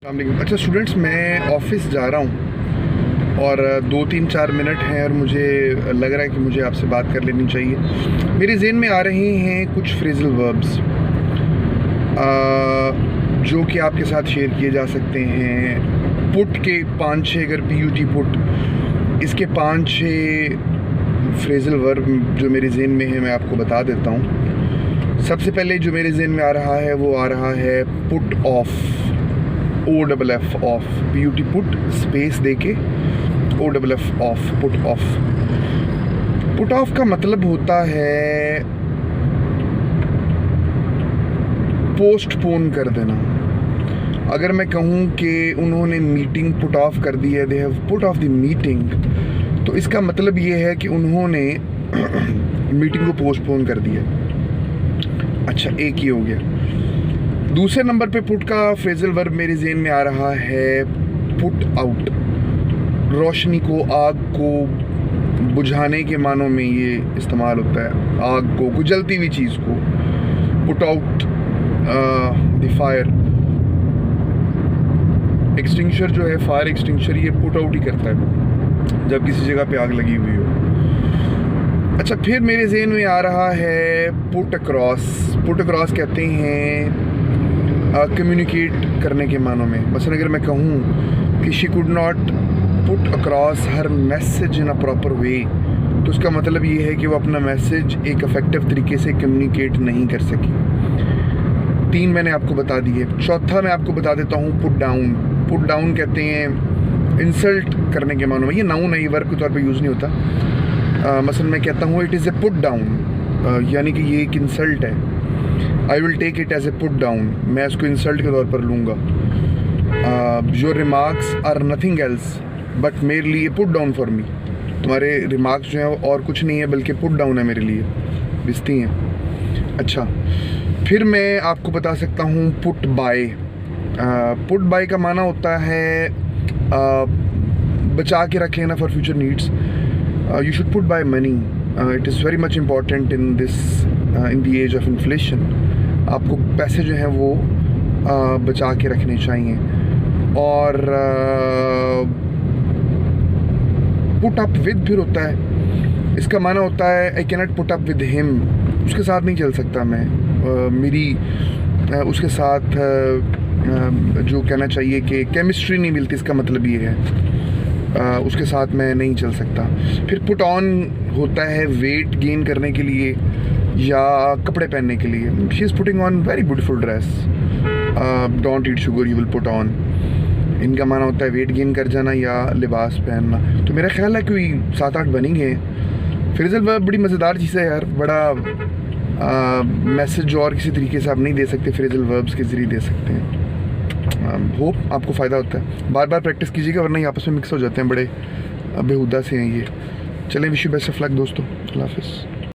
अच्छा स्टूडेंट्स, मैं ऑफिस जा रहा हूँ और 2-3-4 मिनट हैं और मुझे लग रहा है कि मुझे आपसे बात कर लेनी चाहिए। मेरे ज़हन में आ रहे हैं कुछ फ्रेज़ल वर्ब्स जो कि आपके साथ शेयर किए जा सकते हैं। पुट के 5-6, अगर PUT पुट, इसके 5-6 फ्रेज़ल वर्ब जो मेरे ज़हन में है मैं आपको बता देता हूँ। सबसे पहले जो मेरे ज़हन में आ रहा है वो आ रहा है put off, OFF of, PUT put space देके OFF of, put off. Put off का मतलब होता है पोस्टपोन कर देना। अगर मैं कहूँ कि उन्होंने मीटिंग पुट ऑफ कर दी है, they have put off the meeting, तो इसका मतलब ये है कि उन्होंने मीटिंग को पोस्टपोन कर दिया। अच्छा, एक ही हो गया। दूसरे नंबर पे पुट का फ्रेजल वर्ब मेरे ज़हन में आ रहा है पुट आउट। रोशनी को, आग को बुझाने के मानों में ये इस्तेमाल होता है। आग को, कोई जलती हुई चीज़ को, पुट आउट द फायर। एक्सटिंक्शर जो है, फायर एक्सटिंक्शर, ये पुट आउट ही करता है जब किसी जगह पे आग लगी हुई हो। अच्छा, फिर मेरे ज़हन में आ रहा है पुट अक्रॉस। पुट अक्रॉस कहते हैं कम्युनिकेट करने के मानों में। मसलन अगर मैं कहूँ कि she could not put across her message in a proper way, तो उसका मतलब ये है कि वो अपना मैसेज एक इफेक्टिव तरीके से कम्युनिकेट नहीं कर सकी। 3 मैंने आपको बता दिए। चौथा मैं आपको बता देता हूँ पुट डाउन। पुट डाउन कहते हैं इंसल्ट करने के मानों में। ये नाउन है, ये वर्ब के तौर पे यूज़ नहीं होता। मसलन मैं कहता हूँ it is a put down, यानी कि ये एक इंसल्ट है। I will take it as a put down, मैं इसको इंसल्ट के तौर पर लूँगा। Your remarks are nothing else but merely a put down for me. तुम्हारे रिमार्क्स जो हैं और कुछ नहीं है बल्कि पुट डाउन है मेरे लिए, बिस्ती हैं। अच्छा, फिर मैं आपको बता सकता हूँ पुट बाय। पुट बाय का माना होता है बचा के रखें ना for future needs. You should put by money, it is very much important in the age of inflation. आपको पैसे जो हैं वो बचा के रखने चाहिए। और पुट अप विद फिर होता है, इसका माना होता है I cannot put up with him, उसके साथ नहीं चल सकता मैं। मेरी उसके साथ जो कहना चाहिए कि केमिस्ट्री नहीं मिलती, इसका मतलब ये है उसके साथ मैं नहीं चल सकता। फिर पुट ऑन होता है वेट गेन करने के लिए या कपड़े पहनने के लिए। She is putting on very beautiful dress, don't eat sugar you will put on. इनका माना होता है वेट गेन कर जाना या लिबास पहनना। तो मेरा ख्याल है कोई 7-8 बनी गए। फ्रेजल वर्ब बड़ी मज़ेदार चीज़ है यार, बड़ा मैसेज और किसी तरीके से आप नहीं दे सकते, फ्रेजल वर्ब्स के ज़रिए दे सकते हैं। होप आपको फ़ायदा होता है। बार बार प्रैक्टिस कीजिएगा वरना ये आपस में मिक्स हो जाते हैं, बड़े बेहुदा से हैं ये। चलें, wish you best of luck दोस्तों। अल्लाह हाफ़िज़।